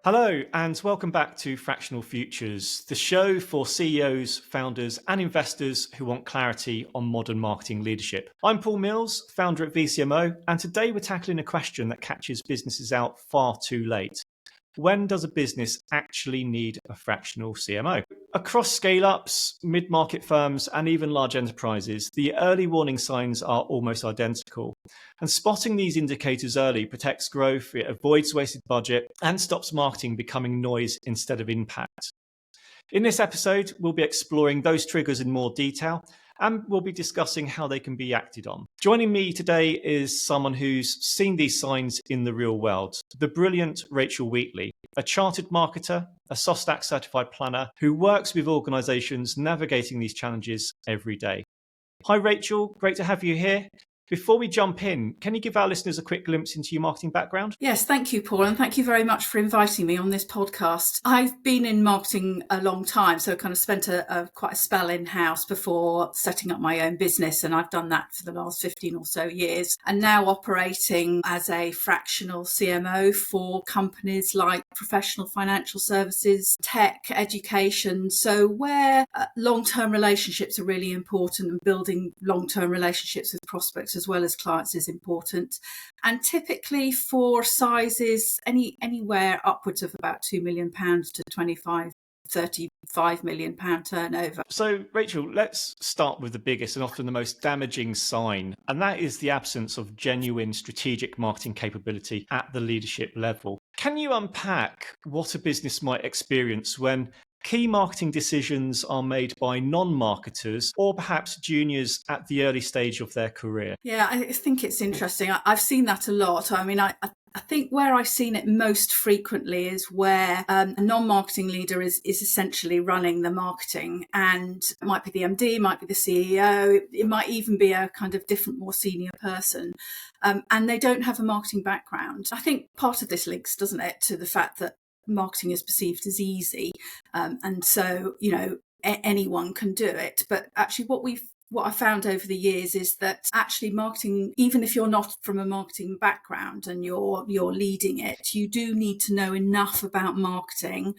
Hello, and welcome back to Fractional Futures, the show for CEOs, founders, and investors who want clarity on modern marketing leadership. I'm Paul Mills, founder at VCMO, and today we're tackling a question that catches businesses out far too late. When does a business actually need a fractional CMO? Across scale-ups, mid-market firms, and even large enterprises, the early warning signs are almost identical. And spotting these indicators early protects growth, it avoids wasted budget, and stops marketing becoming noise instead of impact. In this episode, we'll be exploring those triggers in more detail, and we'll be discussing how they can be acted on. Joining me today is someone who's seen these signs in the real world, the brilliant Rachael Wheatley, a chartered marketer, a SOSTAC certified planner who works with organizations navigating these challenges every day. Hi, Rachael. Great to have you here. Before we jump in, can you give our listeners a quick glimpse into your marketing background? Yes, thank you, Paul, and thank you very much for inviting me on this podcast. I've been in marketing a long time, so kind of spent quite a spell in-house before setting up my own business, and I've done that for the last 15 or so years, and now operating as a fractional CMO for companies like professional financial services, tech, education, so where long-term relationships are really important and building long-term relationships with prospects as well as clients is important. And typically for sizes anywhere upwards of about £2 million to 35 million pound turnover. So, Rachael, let's start with the biggest and often the most damaging sign, and that is the absence of genuine strategic marketing capability at the leadership level. Can you unpack what a business might experience when key marketing decisions are made by non-marketers or perhaps juniors at the early stage of their career? Yeah, I think it's interesting. I've seen that a lot. I mean, I think where I've seen it most frequently is where a non-marketing leader is essentially running the marketing, and it might be the MD, might be the CEO, it might even be a kind of different, more senior person, and they don't have a marketing background. I think part of this links, doesn't it, to the fact that marketing is perceived as easy, and so anyone can do it. But actually, what I found over the years is that actually marketing, even if you're not from a marketing background and you're leading it, you do need to know enough about marketing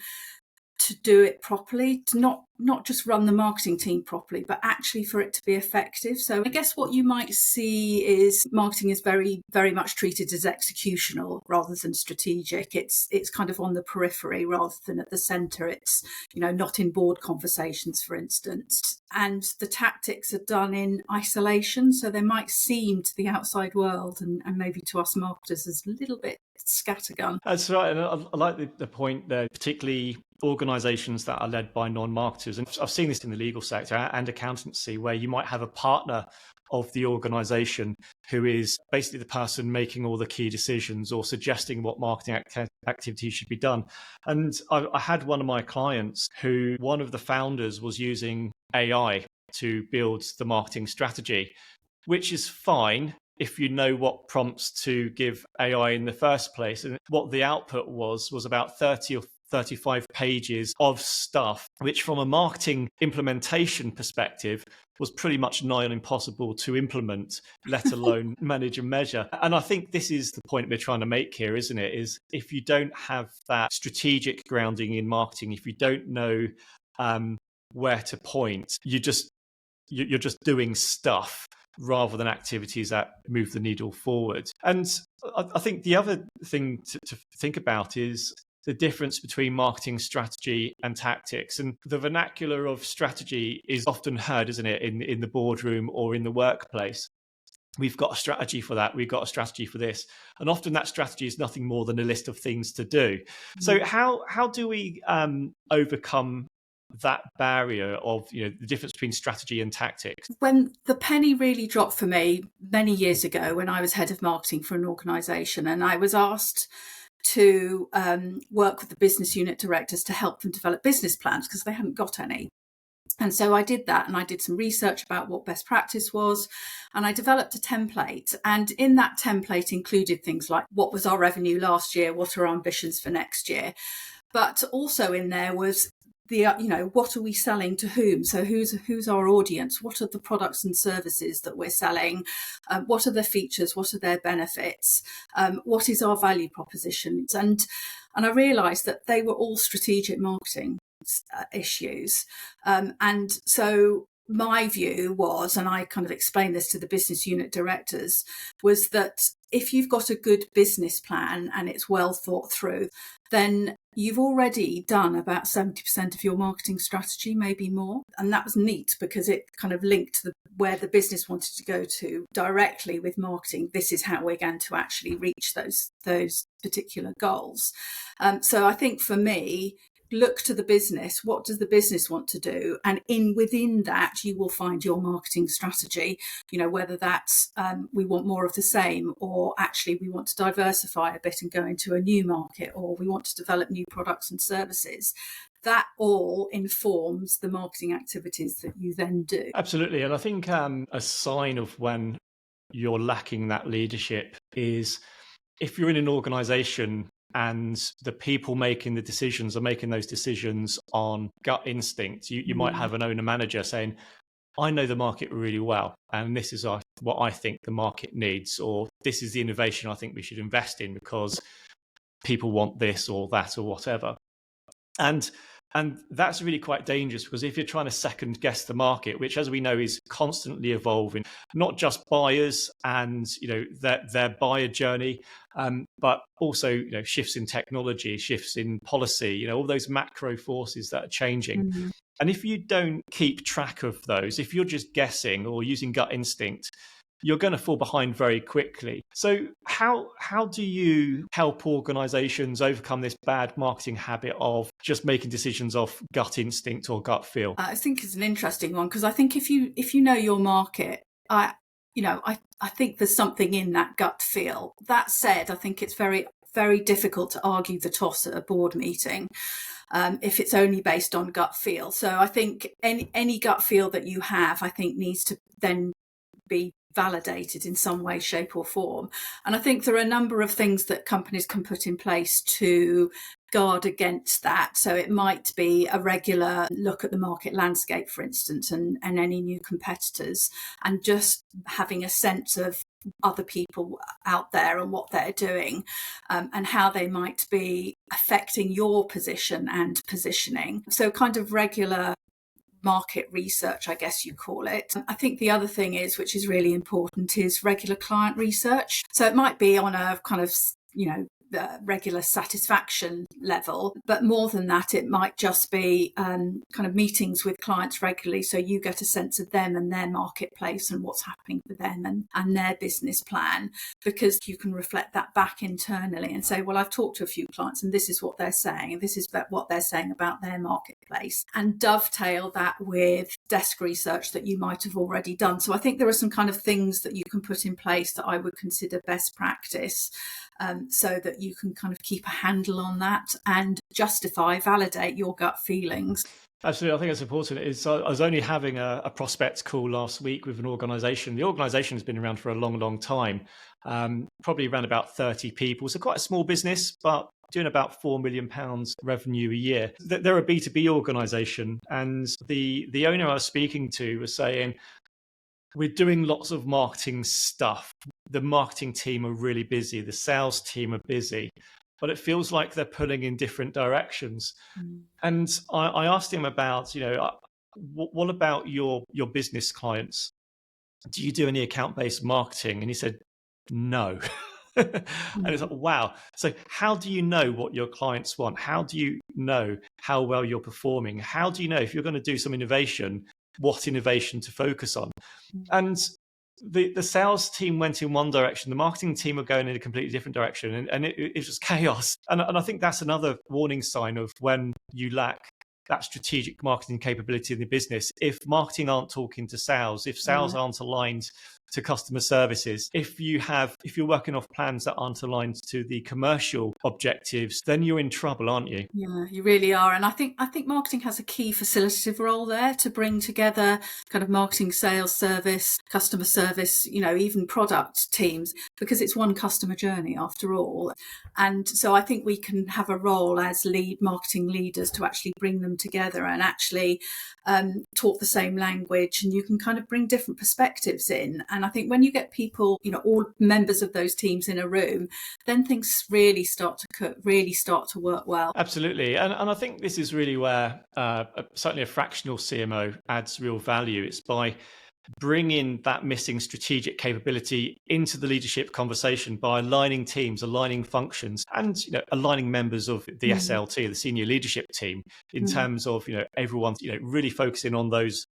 to do it properly, to not just run the marketing team properly, but actually for it to be effective. So I guess what you might see is marketing is very, very much treated as executional rather than strategic. It's kind of on the periphery rather than at the centre. It's, not in board conversations, for instance. And the tactics are done in isolation. So they might seem to the outside world and maybe to us marketers as a little bit scattergun. That's right. And I like the point there, particularly organizations that are led by non-marketers. And I've seen this in the legal sector and accountancy, where you might have a partner of the organization who is basically the person making all the key decisions or suggesting what marketing activities should be done. And I had one of my clients who one of the founders was using AI to build the marketing strategy, which is fine if you know what prompts to give AI in the first place. And what the output was about 30 or 35 pages of stuff, which from a marketing implementation perspective was pretty much nigh on impossible to implement, let alone manage and measure. And I think this is the point we're trying to make here, isn't it? Is if you don't have that strategic grounding in marketing, if you don't know where to point, you're just doing stuff rather than activities that move the needle forward. And I think the other thing to think about is the difference between marketing strategy and tactics. And the vernacular of strategy is often heard, isn't it, in the boardroom or in the workplace. We've got a strategy for that. We've got a strategy for this. And often that strategy is nothing more than a list of things to do. Mm-hmm. So how do we overcome that barrier of the difference between strategy and tactics? When the penny really dropped for me many years ago, when I was head of marketing for an organisation, and I was asked to work with the business unit directors to help them develop business plans because they hadn't got any. And so I did that, and I did some research about what best practice was, and I developed a template. And in that template included things like what was our revenue last year, what are our ambitions for next year. But also in there was what are we selling to whom? So who's our audience? What are the products and services that we're selling? What are the features? What are their benefits? What is our value proposition? And And I realised that they were all strategic marketing issues. And so my view was, and I kind of explained this to the business unit directors, was that if you've got a good business plan and it's well thought through, then you've already done about 70% of your marketing strategy, maybe more. And that was neat because it kind of linked where the business wanted to go to directly with marketing. This is how we're going to actually reach those particular goals. So I think for me, look to the business. What does the business want to do? And within that, you will find your marketing strategy, whether that's we want more of the same, or actually we want to diversify a bit and go into a new market, or we want to develop new products and services. That all informs the marketing activities that you then do. Absolutely. And I think a sign of when you're lacking that leadership is if you're in an organization and the people making the decisions are making those decisions on gut instinct. You might have an owner manager saying, I know the market really well, and this is what I think the market needs, or this is the innovation I think we should invest in because people want this or that or whatever. And that's really quite dangerous, because if you're trying to second guess the market, which, as we know, is constantly evolving, not just buyers and their buyer journey, but also shifts in technology, shifts in policy, all those macro forces that are changing. And if you don't keep track of those, if you're just guessing or using gut instinct, you're going to fall behind very quickly. So how do you help organizations overcome this bad marketing habit of just making decisions off gut instinct or gut feel? I think it's an interesting one, because I think if you know your market, I think there's something in that gut feel. That said, I think it's very, very difficult to argue the toss at a board meeting if it's only based on gut feel. So I think any gut feel that you have, I think, needs to then be validated in some way, shape or form. And I think there are a number of things that companies can put in place to guard against that. So it might be a regular look at the market landscape, for instance, and any new competitors, and just having a sense of other people out there and what they're doing, and how they might be affecting your position and positioning. So kind of regular market research, I guess you call it. I think the other thing is, which is really important, is regular client research. So it might be on a kind of, the regular satisfaction level, but more than that, it might just be kind of meetings with clients regularly, so you get a sense of them and their marketplace and what's happening for them and their business plan, because you can reflect that back internally and say, well, I've talked to a few clients and this is what they're saying, and this is what they're saying about their marketplace, and dovetail that with desk research that you might have already done. So I think there are some kind of things that you can put in place that I would consider best practice, so that you can kind of keep a handle on that and validate your gut feelings. Absolutely. I think it's important. I was only having a prospect call last week with an organisation. The organisation has been around for a long, long time, probably around about 30 people. So quite a small business, but doing about £4 million revenue a year. They're a B2B organisation. And the owner I was speaking to was saying, we're doing lots of marketing stuff. The marketing team are really busy. The sales team are busy, but it feels like they're pulling in different directions. And I asked him about, what about your business clients? Do you do any account-based marketing? And he said, no. And it's like, wow. So how do you know what your clients want? How do you know how well you're performing? How do you know if you're going to do some innovation, what innovation to focus on? And the sales team went in one direction, the marketing team were going in a completely different direction, and it was just chaos. And I think that's another warning sign of when you lack that strategic marketing capability in the business. If marketing aren't talking to sales, if sales aren't aligned to customer services, if you're working off plans that aren't aligned to the commercial objectives, then you're in trouble, aren't you? Yeah, you really are. And I think marketing has a key facilitative role there to bring together kind of marketing, sales, service, customer service, even product teams, because it's one customer journey after all. And so I think we can have a role as marketing leaders to actually bring them together and actually talk the same language, and you can kind of bring different perspectives in. And I think when you get people, all members of those teams in a room, then things really start to work well. Absolutely. And I think this is really where certainly a fractional CMO adds real value. It's by bringing that missing strategic capability into the leadership conversation by aligning teams, aligning functions, and aligning members of the SLT, the senior leadership team, in terms of everyone really focusing on those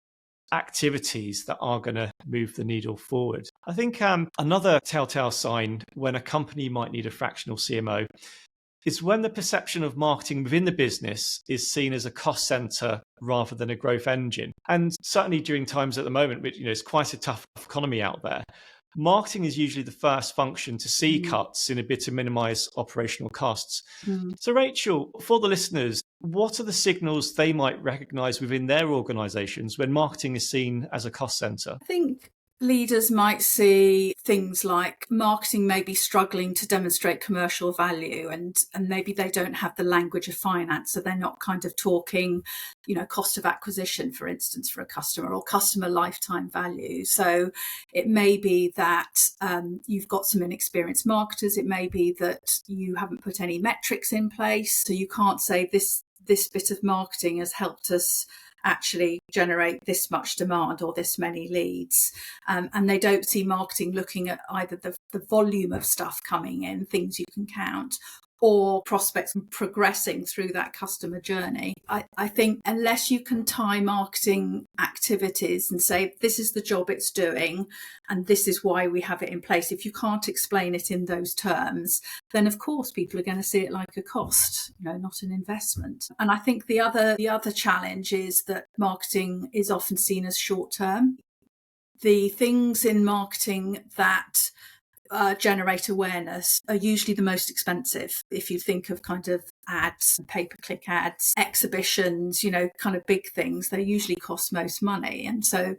activities that are going to move the needle forward. I think another telltale sign when a company might need a fractional CMO is when the perception of marketing within the business is seen as a cost center rather than a growth engine. And certainly during times at the moment, which it's quite a tough economy out there, marketing is usually the first function to see cuts in a bid to minimize operational costs. So Rachel, for the listeners, what are the signals they might recognize within their organizations when marketing is seen as a cost center? I think leaders might see things like marketing may be struggling to demonstrate commercial value, and maybe they don't have the language of finance, so they're not kind of talking, cost of acquisition, for instance, for a customer, or customer lifetime value. So it may be that you've got some inexperienced marketers. It may be that you haven't put any metrics in place, so you can't say this bit of marketing has helped us actually generate this much demand or this many leads. And they don't see marketing looking at either the volume of stuff coming in, things you can count, or prospects progressing through that customer journey. I think unless you can tie marketing activities and say, this is the job it's doing and this is why we have it in place, if you can't explain it in those terms, then of course people are going to see it like a cost, not an investment. And I think the other challenge is that marketing is often seen as short term. The things in marketing that generate awareness are usually the most expensive. If you think of kind of ads, pay-per-click ads, exhibitions, kind of big things, they usually cost most money. And so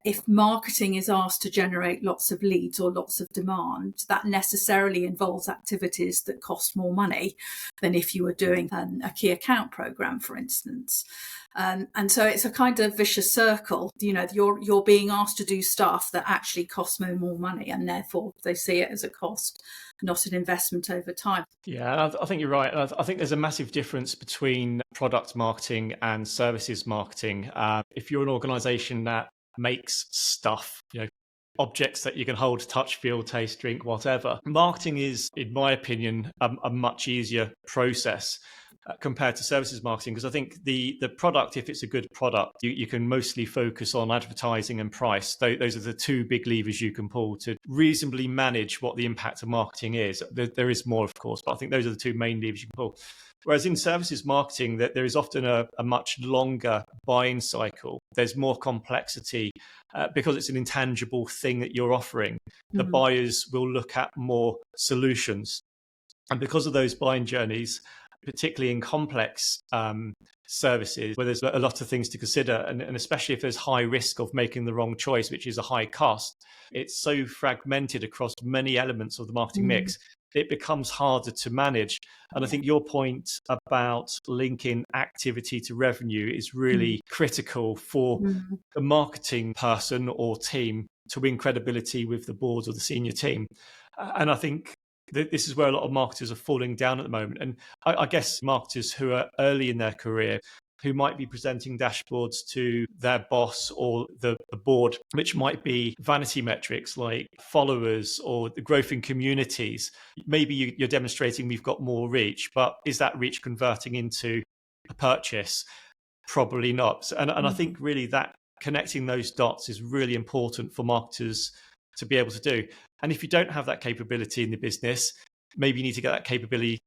if marketing is asked to generate lots of leads or lots of demand, that necessarily involves activities that cost more money than if you were doing a key account program, for instance. And so it's a kind of vicious circle. You're being asked to do stuff that actually costs more money, and therefore they see it as a cost, not an investment over time. Yeah, I think you're right. I think there's a massive difference between product marketing and services marketing. If you're an organization that makes stuff, objects that you can hold, touch, feel, taste, drink, whatever, marketing is, in my opinion, a much easier process compared to services marketing, because I think the product, if it's a good product, you can mostly focus on advertising and price. Those are the two big levers you can pull to reasonably manage what the impact of marketing is. There is more, of course, but I think those are the two main levers you can pull. Whereas in services marketing, there is often a much longer buying cycle. There's more complexity because it's an intangible thing that you're offering. The buyers will look at more solutions. And because of those buying journeys, particularly in complex services where there's a lot of things to consider, and especially if there's high risk of making the wrong choice, which is a high cost, it's so fragmented across many elements of the marketing mix, it becomes harder to manage. And I think your point about linking activity to revenue is really critical for the marketing person or team to win credibility with the board or the senior team. And I think this is where a lot of marketers are falling down at the moment. And I guess marketers who are early in their career, who might be presenting dashboards to their boss or the board, which might be vanity metrics like followers or the growth in communities. Maybe you're demonstrating we've got more reach, but is that reach converting into a purchase? Probably not. And I think really that connecting those dots is really important for marketers to be able to do. And if you don't have that capability in the business, maybe you need to get that capability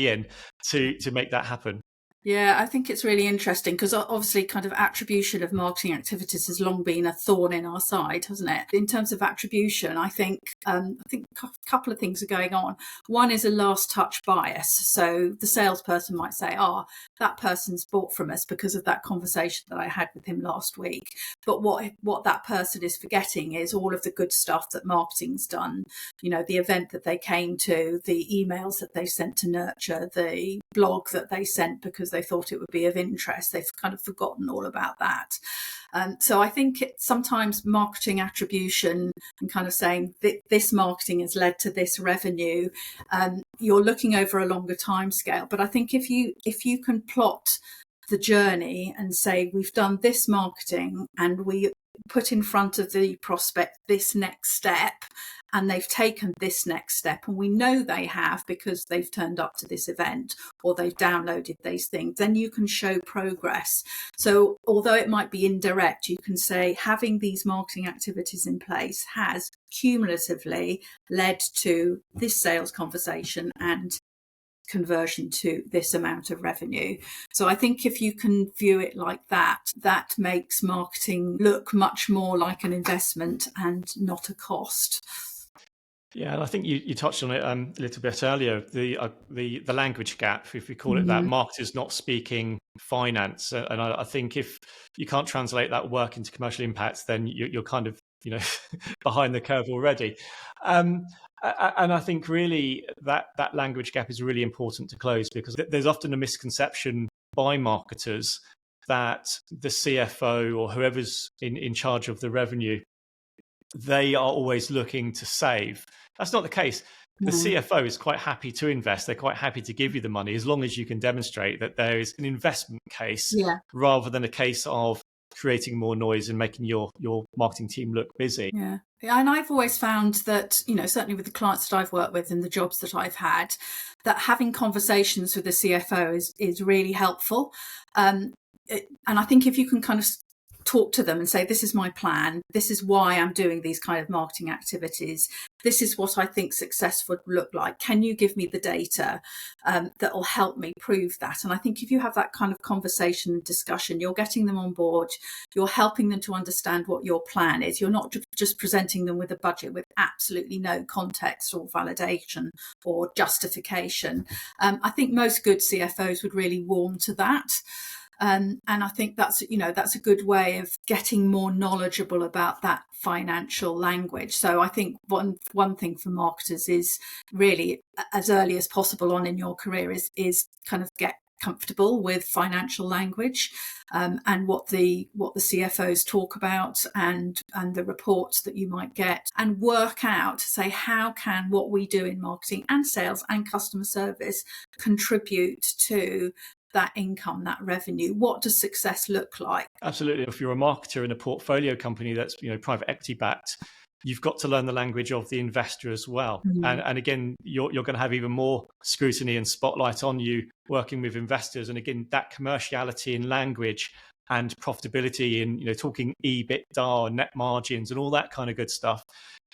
in to make that happen. Yeah, I think it's really interesting because obviously kind of attribution of marketing activities has long been a thorn in our side, hasn't it? In terms of attribution, I think a couple of things are going on. One is a last touch bias. So the salesperson might say, that person's bought from us because of that conversation that I had with him last week. But what that person is forgetting is all of the good stuff that marketing's done. You know, the event that they came to, the emails that they sent to nurture, the blog that they sent because they thought it would be of interest. They've kind of forgotten all about that. So I think sometimes marketing attribution and kind of saying this marketing has led to this revenue, you're looking over a longer time scale. But I think if you can plot the journey and say, we've done this marketing and we put in front of the prospect this next step, and they've taken this next step, and we know they have because they've turned up to this event or they've downloaded these things, then you can show progress. So although it might be indirect, you can say having these marketing activities in place has cumulatively led to this sales conversation and conversion to this amount of revenue. So I think if you can view it like that, that makes marketing look much more like an investment and not a cost. Yeah, and I think you touched on it a little bit earlier, the language gap, if we call it that, marketers not speaking finance. And I think if you can't translate that work into commercial impact, then you're kind of, behind the curve already. And I think really that language gap is really important to close, because there's often a misconception by marketers that the CFO or whoever's in charge of the revenue, they are always looking to save. That's not the case. The CFO is quite happy to invest. They're quite happy to give you the money as long as you can demonstrate that there is an investment case, rather than a case of creating more noise and making your marketing team look busy. Yeah. And I've always found that, certainly with the clients that I've worked with and the jobs that I've had, that having conversations with the CFO is really helpful. And I think if you can kind of talk to them and say, this is my plan, this is why I'm doing these kind of marketing activities, this is what I think success would look like, can you give me the data that will help me prove that? And I think if you have that kind of conversation and discussion, you're getting them on board, you're helping them to understand what your plan is. You're not just presenting them with a budget with absolutely no context or validation or justification. I think most good CFOs would really warm to that. And I think that's a good way of getting more knowledgeable about that financial language. So I think one thing for marketers is really, as early as possible on in your career, is kind of get comfortable with financial language and what the CFOs talk about and the reports that you might get, and work out, say, how can what we do in marketing and sales and customer service contribute to that income, that revenue? What does success look like? Absolutely. If you're a marketer in a portfolio company that's private equity backed, you've got to learn the language of the investor as well. And again, you're going to have even more scrutiny and spotlight on you working with investors. And again, that commerciality in language and profitability in talking EBITDA, net margins, and all that kind of good stuff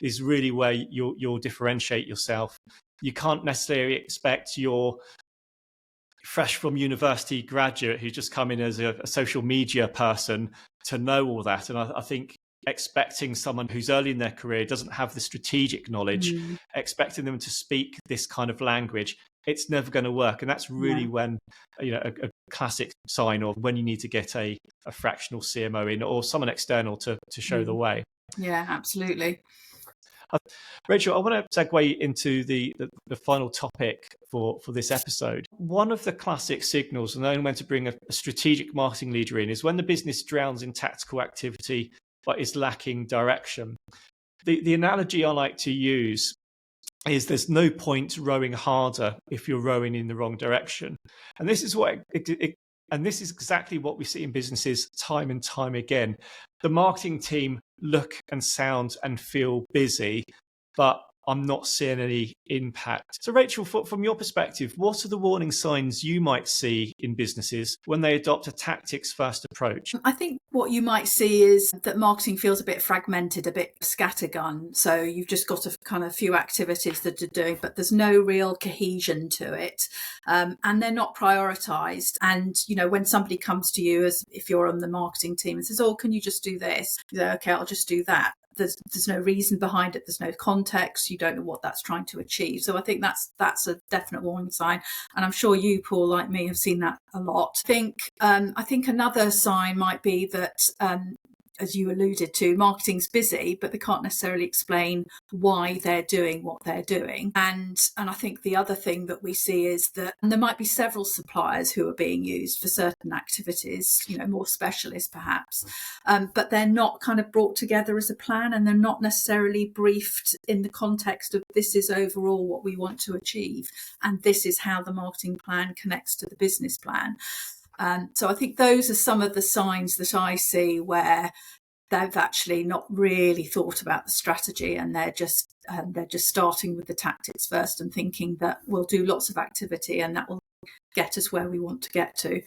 is really where you'll differentiate yourself. You can't necessarily expect your fresh from university graduate who's just come in as a social media person to know all that. And I think expecting someone who's early in their career, doesn't have the strategic knowledge, expecting them to speak this kind of language, it's never going to work. And that's really when a classic sign of when you need to get a fractional CMO in or someone external to show the way. Yeah, absolutely. Rachel, I want to segue into the final topic for this episode. One of the classic signals, and knowing when to bring a strategic marketing leader in, is when the business drowns in tactical activity but is lacking direction. The analogy I like to use is there's no point rowing harder if you're rowing in the wrong direction. And this is and this is exactly what we see in businesses time and time again. The marketing team look and sound and feel busy, but I'm not seeing any impact. So Rachel, from your perspective, what are the warning signs you might see in businesses when they adopt a tactics first approach? I think what you might see is that marketing feels a bit fragmented, a bit scattergun. So you've just got a kind of few activities that are doing, but there's no real cohesion to it. And they're not prioritized. And, when somebody comes to you, as if you're on the marketing team and says, oh, can you just do this? You say, okay, I'll just do that. there's no reason behind it, there's no context, you don't know what that's trying to achieve. So I think that's a definite warning sign, and I'm sure you, Paul, like me, have seen that a lot. I think another sign might be that, as you alluded to, marketing's busy, but they can't necessarily explain why they're doing what they're doing. And I think the other thing that we see is that there might be several suppliers who are being used for certain activities, more specialist perhaps, but they're not kind of brought together as a plan, and they're not necessarily briefed in the context of this is overall what we want to achieve, and this is how the marketing plan connects to the business plan. So I think those are some of the signs that I see where they've actually not really thought about the strategy, and they're just starting with the tactics first and thinking that we'll do lots of activity and that will get us where we want to get to.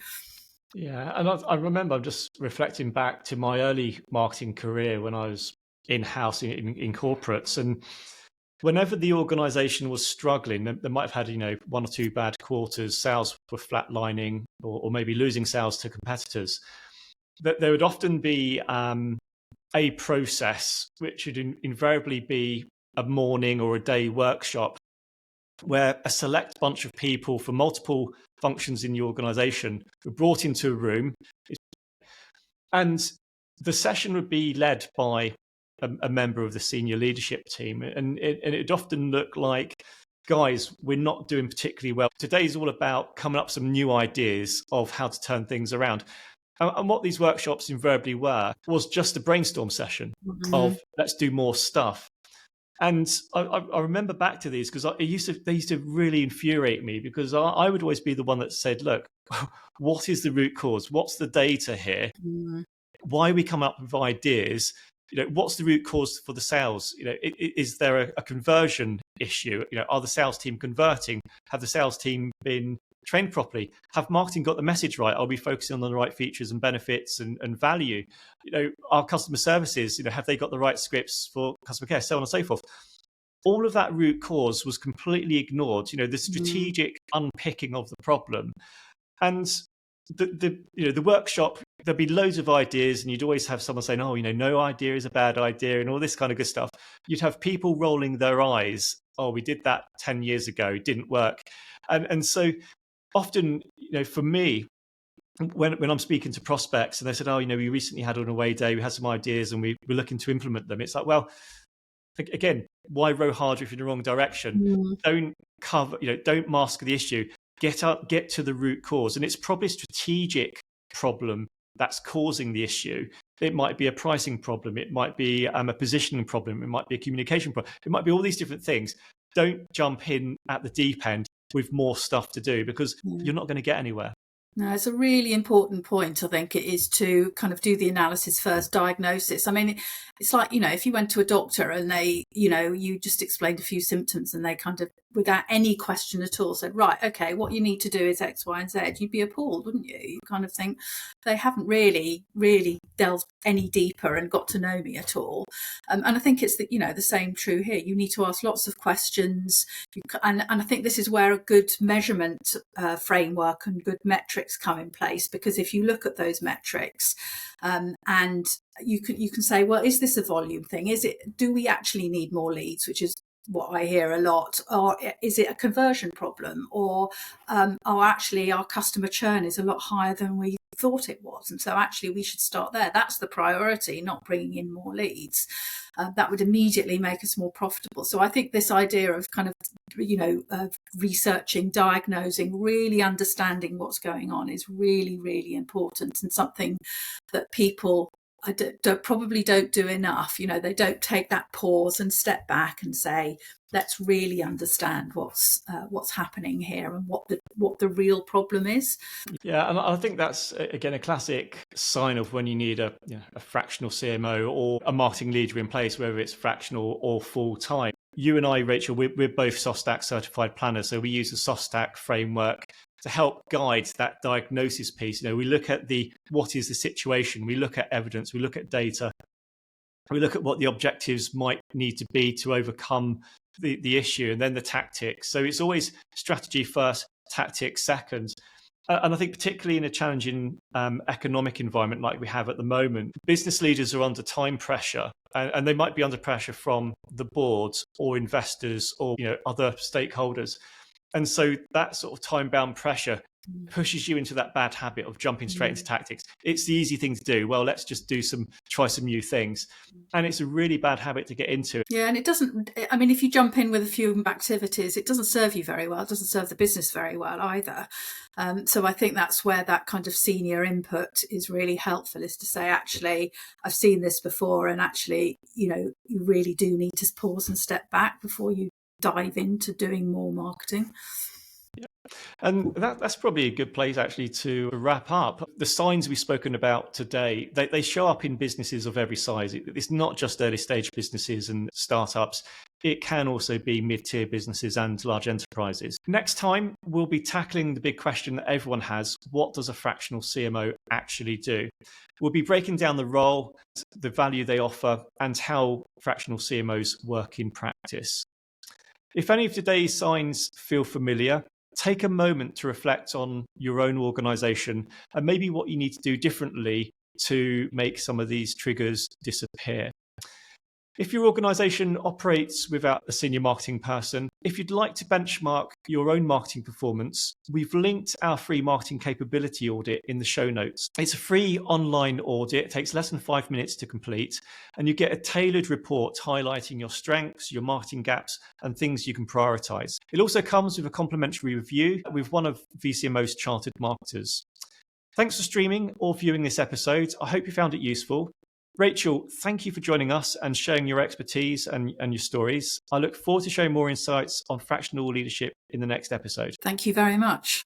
Yeah, and I remember, I'm just reflecting back to my early marketing career when I was in-house in corporates, and whenever the organization was struggling, they might have had, one or two bad quarters, sales were flatlining or maybe losing sales to competitors, that there would often be a process which would invariably be a morning or a day workshop where a select bunch of people from multiple functions in the organization were brought into a room, and the session would be led by a member of the senior leadership team, and it often looked like, guys, we're not doing particularly well. Today's all about coming up with some new ideas of how to turn things around. And what these workshops invariably were was just a brainstorm session of let's do more stuff. And I remember back to these because they used to really infuriate me, because I would always be the one that said, look, what is the root cause? What's the data here? Why we come up with ideas? What's the root cause for the sales? Is there a conversion issue? Are the sales team converting? Have the sales team been trained properly? Have marketing got the message right? Are we focusing on the right features and benefits and value? Our customer services, have they got the right scripts for customer care? So on and so forth. All of that root cause was completely ignored. The strategic unpicking of the problem, and the workshop, there'd be loads of ideas, and you'd always have someone saying, oh, no idea is a bad idea, and all this kind of good stuff. You'd have people rolling their eyes. Oh, we did that 10 years ago, it didn't work. And so often, for me, when I'm speaking to prospects and they said, oh, we recently had an away day, we had some ideas and we're looking to implement them. It's like, well, again, why row harder if you're in the wrong direction? Don't mask the issue. Get to the root cause. And it's probably a strategic problem that's causing the issue. It might be a pricing problem. It might be a positioning problem. It might be a communication problem. It might be all these different things. Don't jump in at the deep end with more stuff to do, because you're not going to get anywhere. No, it's a really important point, I think it is, to kind of do the analysis first, diagnosis. I mean, it's like, if you went to a doctor and they, you just explained a few symptoms and they kind of, without any question at all, said, right, okay, what you need to do is X, Y, and Z, you'd be appalled, wouldn't you? You kind of think they haven't really delved any deeper and got to know me at all. And I think it's the same true here. You need to ask lots of questions. And I think this is where a good measurement framework and good metrics come in place, because if you look at those metrics and you can say, well, is this a volume thing? Do we actually need more leads, which is what I hear a lot, or is it a conversion problem, or actually our customer churn is a lot higher than we thought it was, and so actually we should start there. That's the priority, not bringing in more leads. That would immediately make us more profitable. So I think this idea of kind of researching, diagnosing, really understanding what's going on is really, really important, and something that people probably don't do enough. They don't take that pause and step back and say, let's really understand what's happening here and what the real problem is. Yeah, and I think that's, again, a classic sign of when you need a fractional CMO or a marketing leader in place, whether it's fractional or full time. You and I, Rachel, we're both SOSTAC certified planners, so we use the SOSTAC framework to help guide that diagnosis piece. We look at what is the situation, we look at evidence, we look at data, we look at what the objectives might need to be to overcome the issue, and then the tactics. So it's always strategy first, tactics second. And I think particularly in a challenging economic environment like we have at the moment, business leaders are under time pressure, and they might be under pressure from the boards or investors or other stakeholders. And so that sort of time-bound pressure pushes you into that bad habit of jumping straight into tactics. It's the easy thing to do. Well, let's just try some new things. And it's a really bad habit to get into. Yeah, and it doesn't, I mean, if you jump in with a few activities, it doesn't serve you very well. It doesn't serve the business very well either. So I think that's where that kind of senior input is really helpful, is to say, actually, I've seen this before, and actually, you really do need to pause and step back before you dive into doing more marketing. Yeah. And that's probably a good place actually to wrap up. The signs we've spoken about today, they show up in businesses of every size. It's not just early stage businesses and startups. It can also be mid-tier businesses and large enterprises. Next time, we'll be tackling the big question that everyone has: what does a fractional CMO actually do? We'll be breaking down the role, the value they offer, and how fractional CMOs work in practice. If any of today's signs feel familiar, take a moment to reflect on your own organization and maybe what you need to do differently to make some of these triggers disappear. If your organization operates without a senior marketing person, if you'd like to benchmark your own marketing performance, we've linked our free marketing capability audit in the show notes. It's a free online audit. It takes less than 5 minutes to complete, and you get a tailored report highlighting your strengths, your marketing gaps, and things you can prioritize. It also comes with a complimentary review with one of VCMO's chartered marketers. Thanks for streaming or viewing this episode. I hope you found it useful. Rachel, thank you for joining us and sharing your expertise and your stories. I look forward to sharing more insights on fractional leadership in the next episode. Thank you very much.